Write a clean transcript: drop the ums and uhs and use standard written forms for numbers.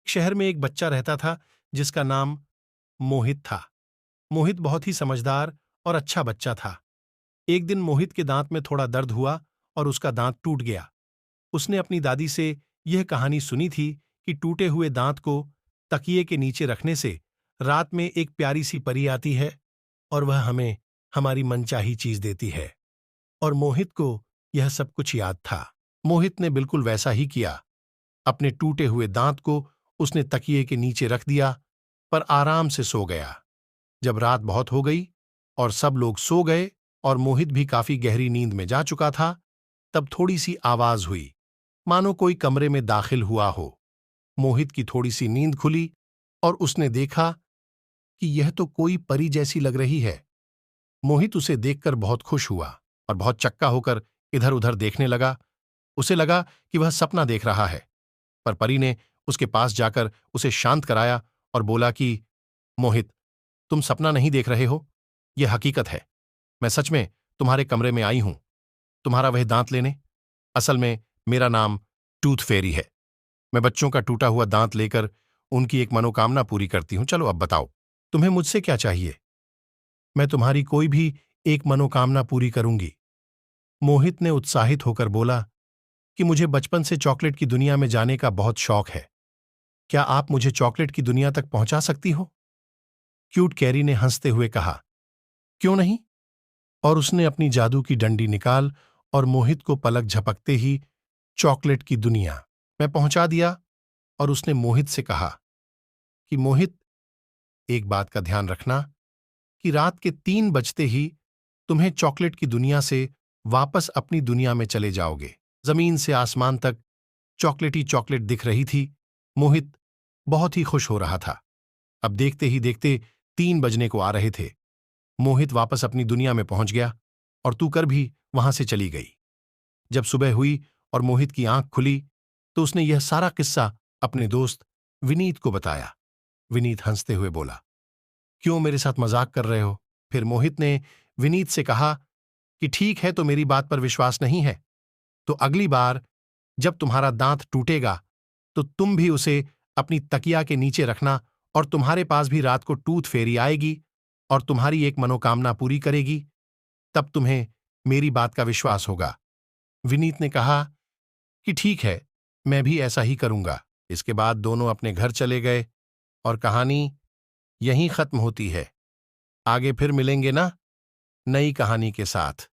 शहर में एक बच्चा रहता था जिसका नाम मोहित था। मोहित बहुत ही समझदार और अच्छा बच्चा था। एक दिन मोहित के दांत में थोड़ा दर्द हुआ और उसका दांत टूट गया। उसने अपनी दादी से यह कहानी सुनी थी कि टूटे हुए दांत को तकिए के नीचे रखने से रात में एक प्यारी सी परी आती है और वह हमें हमारी मनचाही चीज देती है। और मोहित को यह सब कुछ याद था। मोहित ने बिल्कुल वैसा ही किया। अपने टूटे हुए दांत को उसने तकिए के नीचे रख दिया पर आराम से सो गया। जब रात बहुत हो गई और सब लोग सो गए और मोहित भी काफी गहरी नींद में जा चुका था, तब थोड़ी सी आवाज हुई, मानो कोई कमरे में दाखिल हुआ हो। मोहित की थोड़ी सी नींद खुली और उसने देखा कि यह तो कोई परी जैसी लग रही है। मोहित उसे देखकर बहुत खुश हुआ और बहुत चक्का होकर इधर उधर देखने लगा। उसे लगा कि वह सपना देख रहा है, पर परी ने उसके पास जाकर उसे शांत कराया और बोला कि मोहित, तुम सपना नहीं देख रहे हो, यह हकीकत है। मैं सच में तुम्हारे कमरे में आई हूं, तुम्हारा वह दांत लेने। असल में मेरा नाम टूथ फेरी है। मैं बच्चों का टूटा हुआ दांत लेकर उनकी एक मनोकामना पूरी करती हूं। चलो अब बताओ, तुम्हें मुझसे क्या चाहिए? मैं तुम्हारी कोई भी एक मनोकामना पूरी करूंगी। मोहित ने उत्साहित होकर बोला कि मुझे बचपन से चॉकलेट की दुनिया में जाने का बहुत शौक है। क्या आप मुझे चॉकलेट की दुनिया तक पहुंचा सकती हो? क्यूट कैरी ने हंसते हुए कहा, क्यों नहीं? और उसने अपनी जादू की डंडी निकाल और मोहित को पलक झपकते ही चॉकलेट की दुनिया में पहुंचा दिया। और उसने मोहित से कहा कि मोहित, एक बात का ध्यान रखना कि रात के 3 बजते ही तुम्हें चॉकलेट की दुनिया से वापस अपनी दुनिया में चले जाओगे। जमीन से आसमान तक चॉकलेटी चॉकलेट दिख रही थी। मोहित बहुत ही खुश हो रहा था। अब देखते ही देखते 3 बजने को आ रहे थे। मोहित वापस अपनी दुनिया में पहुंच गया और तू कर भी वहां से चली गई। जब सुबह हुई और मोहित की आंख खुली तो उसने यह सारा किस्सा अपने दोस्त विनीत को बताया। विनीत हंसते हुए बोला, क्यों मेरे साथ मजाक कर रहे हो? फिर मोहित ने विनीत से कहा कि ठीक है, तो मेरी बात पर विश्वास नहीं है तो अगली बार जब तुम्हारा दांत टूटेगा तो तुम भी उसे अपनी तकिया के नीचे रखना और तुम्हारे पास भी रात को टूथ फेरी आएगी और तुम्हारी एक मनोकामना पूरी करेगी। तब तुम्हें मेरी बात का विश्वास होगा। विनीत ने कहा कि ठीक है, मैं भी ऐसा ही करूंगा। इसके बाद दोनों अपने घर चले गए और कहानी यहीं खत्म होती है। आगे फिर मिलेंगे ना, नई कहानी के साथ।